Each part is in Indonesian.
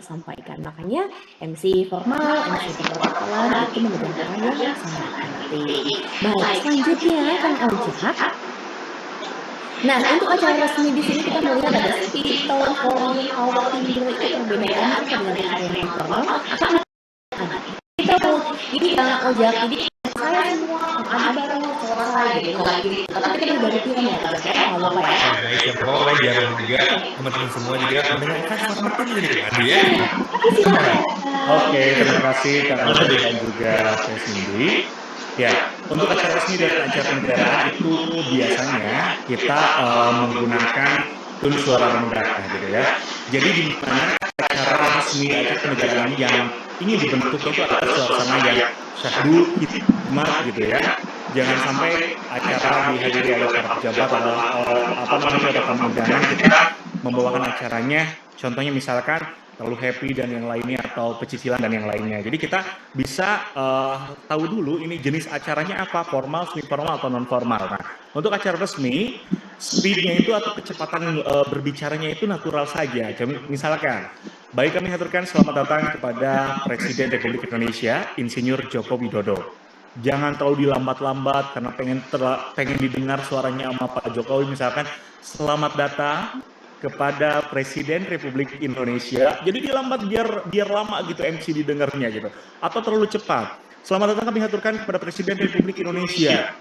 kita sampaikan. Makanya MC formal, MC protokoler itu memegang peran yang sangat penting. Baik, selanjutnya Kang Ojak. Nah, untuk acara resmi di sini kita melihat ada speed, tone, volume, power, timbre itu perbedaannya apa dengan acara yang informal? Akan kita ini Kang Ojak, jadi saya semua Kang Adi baru selesai gitu nggak gitu. Tapi kita udah gantian ya Kang Ojak, nggak apa-apa ya. Oh, baik, siap apa baik biar juga teman-teman semua juga mendengarkan format ini jadi Adi ya. Oke, terima kasih Kang Adi dan juga Teh Cindy. Ya, untuk acara resmi dan acara kenegaraan itu biasanya kita menggunakan tone suara rendah gitu ya. Jadi di mana acara resmi acara kenegaraan yang ingin dibentuk itu adalah suasana yang syahdu, hikmat gitu ya. Jangan sampai acara dihadiri oleh para pejabat atau atau tamu undangan kita membawakan acaranya, contohnya misalkan terlalu happy dan yang lainnya atau pecicilan dan yang lainnya. Jadi kita bisa tahu dulu ini jenis acaranya apa, formal, semi formal atau non formal. Nah, untuk acara resmi, speednya itu atau kecepatan berbicaranya itu natural saja. Misalkan, baik kami haturkan selamat datang kepada Presiden Republik Indonesia, Insinyur Joko Widodo. Jangan terlalu dilambat-lambat karena pengen didengar suaranya sama Pak Jokowi, misalkan selamat datang kepada Presiden Republik Indonesia. Jadi dilambat biar lama gitu MC didengarnya gitu. Atau terlalu cepat. Selamat datang kami haturkan kepada Presiden Republik Indonesia.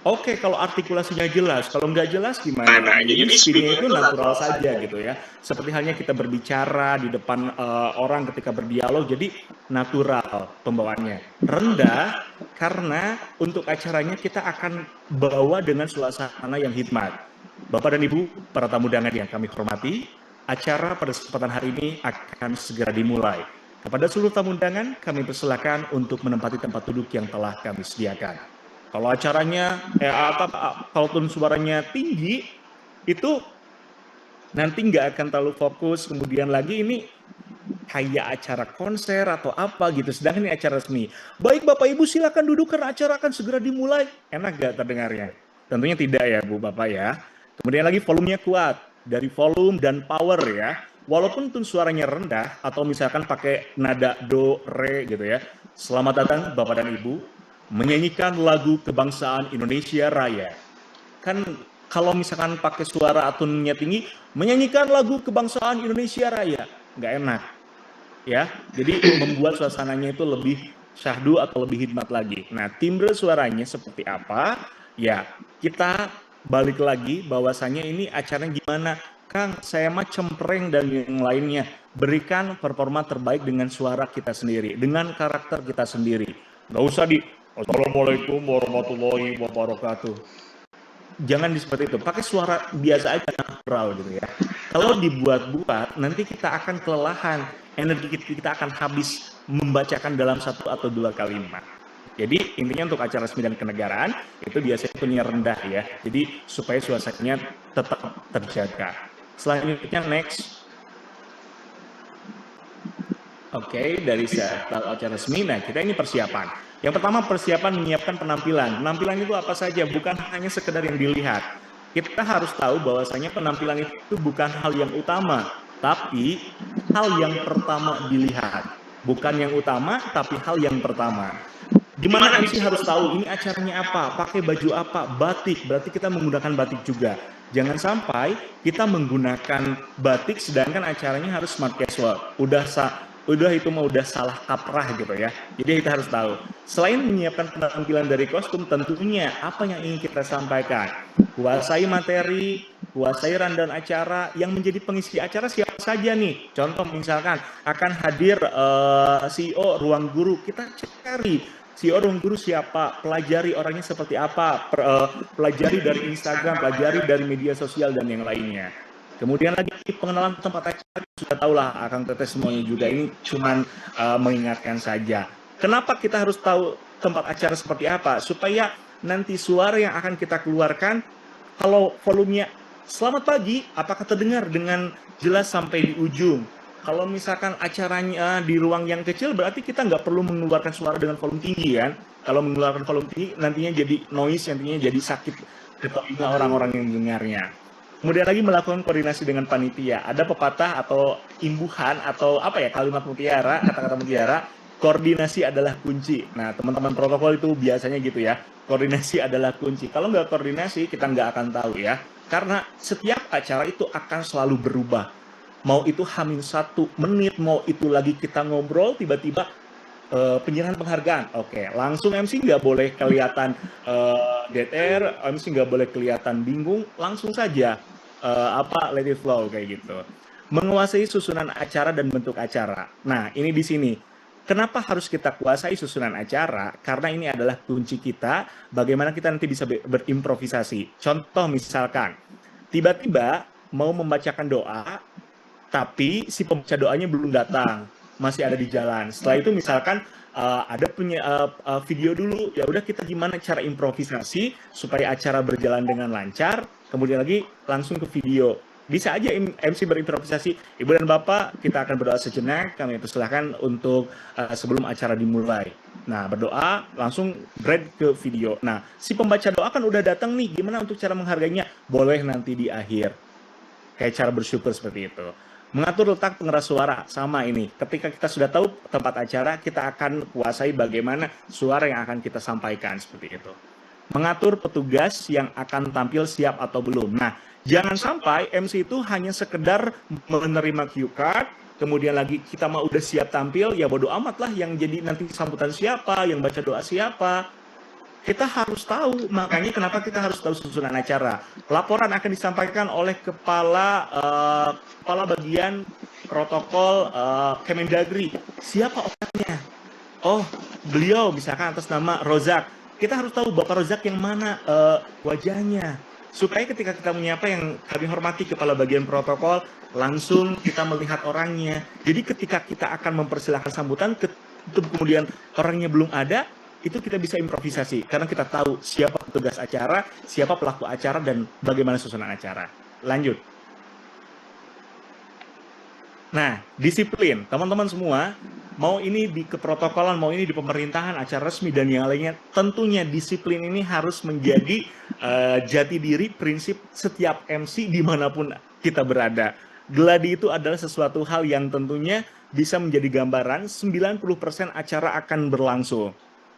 Oke, kalau artikulasinya jelas, kalau nggak jelas gimana? Jadi speednya itu natural saja gitu ya. Seperti halnya kita berbicara di depan orang ketika berdialog, jadi natural pembawaannya. Rendah karena untuk acaranya kita akan bawa dengan suasana yang hikmat. Bapak dan Ibu, para tamu undangan yang kami hormati, acara pada kesempatan hari ini akan segera dimulai. Kepada seluruh tamu undangan, kami persilakan untuk menempati tempat duduk yang telah kami sediakan. Kalau acaranya, kalau tone suaranya tinggi, itu nanti nggak akan terlalu fokus. Kemudian lagi ini kayak acara konser atau apa gitu. Sedangkan ini acara resmi. Baik Bapak Ibu silakan duduk karena acara akan segera dimulai. Enak gak terdengarnya? Tentunya tidak ya Bu Bapak ya. Kemudian lagi volumenya kuat. Dari volume dan power ya. Walaupun tone suaranya rendah atau misalkan pakai nada do, re gitu ya. Selamat datang Bapak dan Ibu menyanyikan lagu kebangsaan Indonesia Raya. Kan kalau misalkan pakai suara atunnya tinggi, menyanyikan lagu kebangsaan Indonesia Raya, nggak enak. Ya, jadi membuat suasananya itu lebih syahdu atau lebih hikmat lagi. Nah, timbre suaranya seperti apa? Ya, kita balik lagi bahwasannya ini acaranya gimana? Kang, saya mah cempreng dan yang lainnya. Berikan performa terbaik dengan suara kita sendiri, dengan karakter kita sendiri. Nggak usah Assalamualaikum warahmatullahi wabarakatuh. Jangan seperti itu, pakai suara biasa aja, natural gitu ya. Kalau dibuat-buat, nanti kita akan kelelahan, energi kita akan habis membacakan dalam satu atau dua kalimat. Jadi intinya untuk acara resmi dan kenegaraan, itu biasanya tonenya rendah ya. Jadi supaya suasananya tetap terjaga. Selanjutnya next. Oke, dari acara resmi, nah kita ini persiapan. Yang pertama persiapan menyiapkan penampilan. Penampilan itu apa saja, bukan hanya sekedar yang dilihat. Kita harus tahu bahwasanya penampilan itu bukan hal yang utama, tapi hal yang pertama dilihat. Bukan yang utama, tapi hal yang pertama. Dimana MC harus tahu ini acaranya apa, pakai baju apa, batik, berarti kita menggunakan batik juga. Jangan sampai kita menggunakan batik sedangkan acaranya harus smart casual. Udah itu mah udah salah kaprah gitu ya. Jadi kita harus tahu. Selain menyiapkan penampilan dari kostum, tentunya apa yang ingin kita sampaikan. Kuasai materi, kuasai rundown acara, yang menjadi pengisi acara siapa saja nih. Contoh misalkan akan hadir CEO Ruang Guru, kita cari CEO Ruang Guru siapa, pelajari orangnya seperti apa, pelajari dari Instagram, pelajari dari media sosial dan yang lainnya. Kemudian lagi pengenalan tempat acara, sudah tahulah Akang Teteh semuanya juga, ini cuman mengingatkan saja. Kenapa kita harus tahu tempat acara seperti apa? Supaya nanti suara yang akan kita keluarkan, kalau volumenya selamat pagi, apakah terdengar dengan jelas sampai di ujung? Kalau misalkan acaranya di ruang yang kecil, berarti kita nggak perlu mengeluarkan suara dengan volume tinggi kan? Kalau mengeluarkan volume tinggi, nantinya jadi noise, nantinya jadi sakit ke telinga orang-orang yang mendengarnya. Kemudian lagi melakukan koordinasi dengan panitia. Ada pepatah atau imbuhan atau apa ya, kalimat mutiara, kata-kata mutiara, koordinasi adalah kunci. Nah, teman-teman protokol itu biasanya gitu ya. Koordinasi adalah kunci. Kalau nggak koordinasi, kita nggak akan tahu ya. Karena setiap acara itu akan selalu berubah. Mau itu -1 menit, mau itu lagi kita ngobrol, tiba-tiba penyerahan penghargaan. Oke, langsung MC nggak boleh kelihatan dead air, MC nggak boleh kelihatan bingung, langsung saja let it flow kayak gitu. Menguasai susunan acara dan bentuk acara. Nah, ini di sini. Kenapa harus kita kuasai susunan acara? Karena ini adalah kunci kita, bagaimana kita nanti bisa berimprovisasi. Contoh misalkan, tiba-tiba mau membacakan doa, tapi si pembaca doanya belum datang, masih ada di jalan. Setelah itu misalkan ada punya video dulu, ya udah kita gimana cara improvisasi supaya acara berjalan dengan lancar, kemudian lagi langsung ke video. Bisa aja MC berimprovisasi, Ibu dan Bapak kita akan berdoa sejenak, kami persilahkan untuk sebelum acara dimulai. Nah, berdoa langsung break ke video. Nah, si pembaca doa kan udah datang nih, gimana untuk cara menghargainya? Boleh nanti di akhir. Kayak cara bersyukur seperti itu. Mengatur letak pengeras suara, sama ini. Ketika kita sudah tahu tempat acara, kita akan kuasai bagaimana suara yang akan kita sampaikan, seperti itu. Mengatur petugas yang akan tampil siap atau belum. Nah, jangan sampai MC itu hanya sekedar menerima cue card, kemudian lagi kita mau udah siap tampil, ya bodo amat lah yang jadi nanti sambutan siapa, yang baca doa siapa. Kita harus tahu, makanya kenapa kita harus tahu susunan acara. Laporan akan disampaikan oleh kepala bagian protokol Kemendagri. Siapa orangnya? Oh, beliau misalkan atas nama Rozak. Kita harus tahu Bapak Rozak yang mana wajahnya. Supaya ketika kita menyapa yang kami hormati kepala bagian protokol, langsung kita melihat orangnya. Jadi ketika kita akan mempersilahkan sambutan, kemudian orangnya belum ada, itu kita bisa improvisasi karena kita tahu siapa petugas acara, siapa pelaku acara, dan bagaimana susunan acara. Lanjut. Nah, disiplin. Teman-teman semua, mau ini di keprotokolan, mau ini di pemerintahan, acara resmi, dan yang lainnya, tentunya disiplin ini harus menjadi jati diri, prinsip setiap MC dimanapun kita berada. Gladi itu adalah sesuatu hal yang tentunya bisa menjadi gambaran 90% acara akan berlangsung.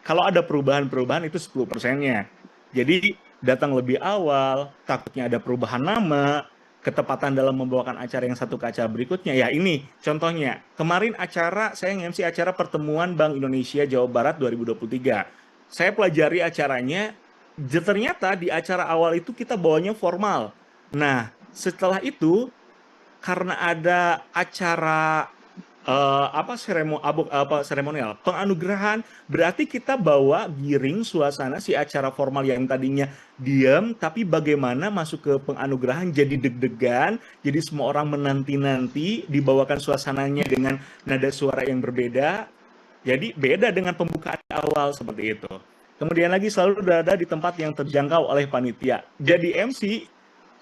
Kalau ada perubahan-perubahan itu 10%-nya. Jadi datang lebih awal, takutnya ada perubahan nama, ketepatan dalam membawakan acara yang satu ke acara berikutnya. Ya ini contohnya. Kemarin saya nge-MC acara pertemuan Bank Indonesia Jawa Barat 2023. Saya pelajari acaranya, ternyata di acara awal itu kita bawanya formal. Nah, setelah itu karena ada acara seremonial penganugerahan, berarti kita bawa giring suasana si acara formal yang tadinya diam, tapi bagaimana masuk ke penganugerahan jadi deg-degan, jadi semua orang menanti-nanti, dibawakan suasananya dengan nada suara yang berbeda, jadi beda dengan pembukaan awal seperti itu. Kemudian lagi selalu berada di tempat yang terjangkau oleh panitia. Jadi MC,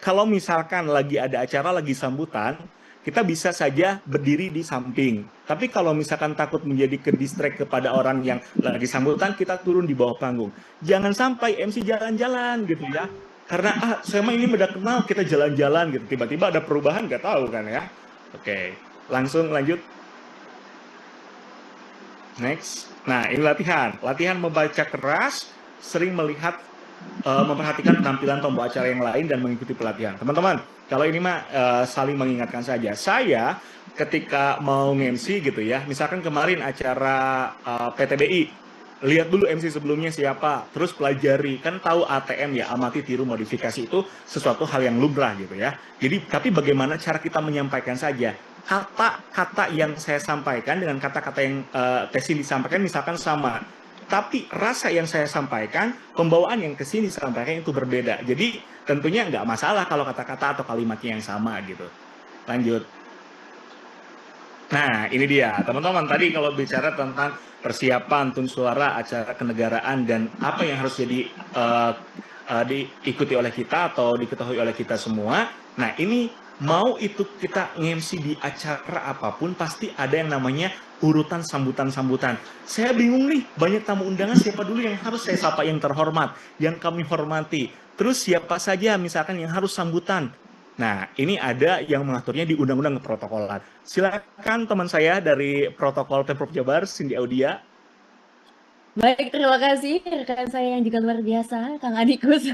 kalau misalkan lagi ada acara, lagi sambutan, kita bisa saja berdiri di samping. Tapi kalau misalkan takut menjadi ke-distract kepada orang yang lagi sambutan, kita turun di bawah panggung. Jangan sampai MC jalan-jalan gitu ya. Karena saya mah ini udah kenal, kita jalan-jalan gitu. Tiba-tiba ada perubahan, nggak tahu kan ya. Oke, langsung lanjut. Next. Nah, ini latihan. Latihan membaca keras, sering memperhatikan penampilan pembawa acara yang lain dan mengikuti pelatihan. Teman-teman, kalau ini mah saling mengingatkan saja. Saya ketika mau nge-MC gitu ya, misalkan kemarin acara PTBI, lihat dulu MC sebelumnya siapa, terus pelajari, kan tahu ATM ya, amati tiru modifikasi, itu sesuatu hal yang lumrah gitu ya. Jadi tapi bagaimana cara kita menyampaikan saja. Kata-kata yang saya sampaikan dengan kata-kata yang Tesi disampaikan misalkan sama. Tapi rasa yang saya sampaikan, pembawaan yang ke sini sampaikan itu berbeda. Jadi tentunya nggak masalah kalau kata-kata atau kalimatnya yang sama gitu. Lanjut. Nah, ini dia. Teman-teman, tadi kalau bicara tentang persiapan tun suara acara kenegaraan dan apa yang harus jadi diikuti oleh kita atau diketahui oleh kita semua. Nah, ini mau itu kita nge-MC di acara apapun, pasti ada yang namanya urutan sambutan-sambutan. Saya bingung nih, banyak tamu undangan, siapa dulu yang harus saya sapa yang terhormat, yang kami hormati. Terus siapa saja misalkan yang harus sambutan. Nah, ini ada yang mengaturnya di Undang-Undang Keprotokolan. Silakan teman saya dari Protokol Pemprov Jabar, Cindy Audia. Baik, terima kasih rekan saya yang juga luar biasa, Kang Adikus.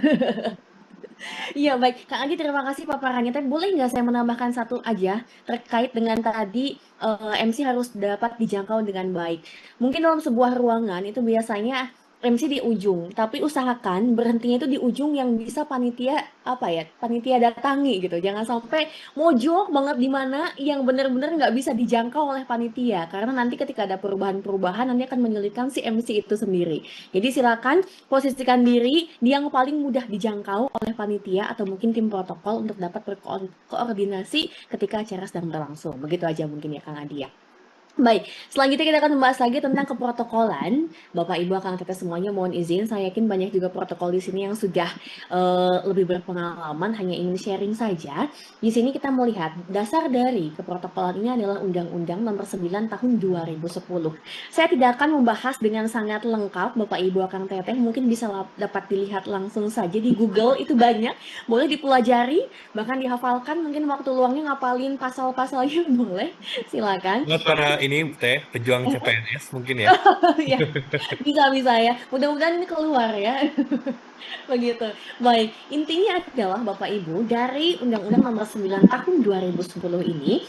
Iya baik, Kang Adi terima kasih paparannya. Tapi boleh nggak saya menambahkan satu aja terkait dengan tadi MC harus dapat dijangkau dengan baik. Mungkin dalam sebuah ruangan itu biasanya MC di ujung, tapi usahakan berhentinya itu di ujung yang bisa panitia apa ya, panitia datangi gitu. Jangan sampai mojok banget di mana yang benar-benar nggak bisa dijangkau oleh panitia, karena nanti ketika ada perubahan-perubahan nanti akan menyulitkan si MC itu sendiri. Jadi silakan posisikan diri di yang paling mudah dijangkau oleh panitia atau mungkin tim protokol untuk dapat berkoordinasi ketika acara sedang berlangsung. Begitu aja mungkin ya Kang Adi ya. Baik, selanjutnya kita akan membahas lagi tentang keprotokolan. Bapak Ibu Akang Teteh semuanya mohon izin, saya yakin banyak juga protokol di sini yang sudah lebih berpengalaman, hanya ingin sharing saja. Di sini kita melihat dasar dari keprotokolan ini adalah Undang-Undang Nomor 9 Tahun 2010. Saya tidak akan membahas dengan sangat lengkap, Bapak Ibu Akang Teteh, mungkin bisa dapat dilihat langsung saja di Google, itu banyak, boleh dipelajari, bahkan dihafalkan, mungkin waktu luangnya ngapalin pasal-pasalnya boleh, silakan. Buat para ini teh pejuang CPNS mungkin ya. Ya, bisa ya. Mudah-mudahan ini keluar ya. Begitu. Baik, intinya adalah Bapak Ibu, dari Undang-Undang Nomor 9 Tahun 2010 ini,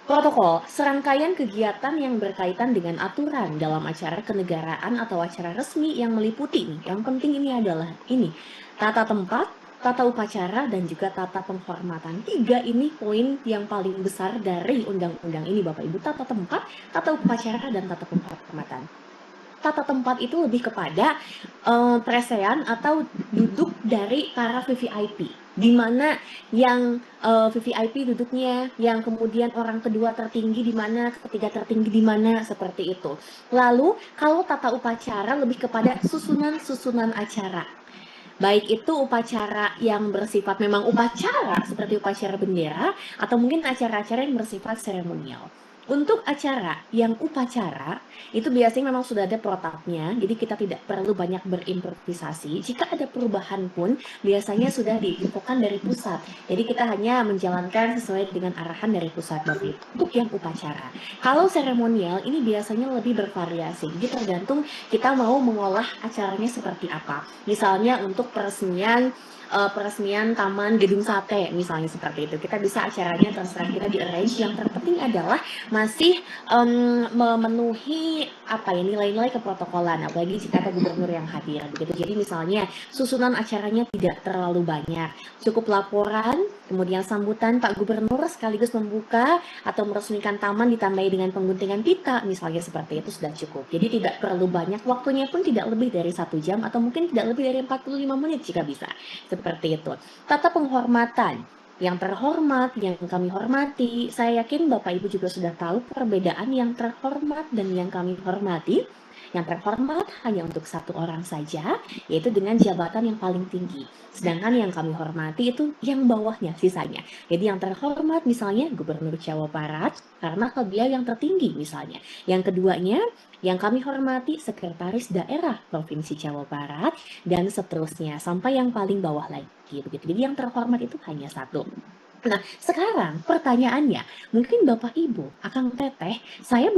protokol serangkaian kegiatan yang berkaitan dengan aturan dalam acara kenegaraan atau acara resmi yang meliputi nih. Yang penting ini adalah ini, tata tempat, tata upacara, dan juga tata penghormatan. 3 ini poin yang paling besar dari undang-undang ini Bapak Ibu. Tata tempat, tata upacara, dan tata penghormatan. Tata tempat itu lebih kepada presean atau duduk dari para VVIP, di mana yang VVIP duduknya, yang kemudian orang kedua tertinggi di mana, ketiga tertinggi di mana, seperti itu. Lalu kalau tata upacara lebih kepada susunan acara. Baik itu upacara yang bersifat memang upacara seperti upacara bendera atau mungkin acara-acara yang bersifat seremonial. Untuk acara yang upacara itu biasanya memang sudah ada protapnya, jadi kita tidak perlu banyak berimprovisasi. Jika ada perubahan pun biasanya sudah diinfokan dari pusat. Jadi kita hanya menjalankan sesuai dengan arahan dari pusat Bapak. Untuk yang upacara. Kalau seremonial ini biasanya lebih bervariasi. Jadi tergantung kita mau mengolah acaranya seperti apa. Misalnya untuk peresmian Taman Gedung Sate misalnya seperti itu. Kita bisa acaranya terserah kita di arrange. Yang terpenting adalah masih memenuhi apa ya nilai-nilai keprotokolan, apalagi jika ada gubernur yang hadir begitu. Jadi misalnya susunan acaranya tidak terlalu banyak, cukup laporan, kemudian sambutan Pak Gubernur sekaligus membuka atau meresmikan taman ditambahi dengan pengguntingan pita misalnya seperti itu sudah cukup. Jadi tidak perlu banyak, waktunya pun tidak lebih dari 1 jam atau mungkin tidak lebih dari 45 menit jika bisa. Seperti itu. Tata penghormatan. Yang terhormat, yang kami hormati, saya yakin Bapak Ibu juga sudah tahu perbedaan yang terhormat dan yang kami hormati. Yang terhormat hanya untuk 1 orang saja, yaitu dengan jabatan yang paling tinggi. Sedangkan yang kami hormati itu yang bawahnya sisanya. Jadi yang terhormat misalnya Gubernur Jawa Barat, karena beliau yang tertinggi misalnya. Yang keduanya, yang kami hormati Sekretaris Daerah Provinsi Jawa Barat, dan seterusnya sampai yang paling bawah lagi begitu. Jadi yang terhormat itu hanya 1. Nah, sekarang pertanyaannya, mungkin Bapak Ibu, Akang Teteh, saya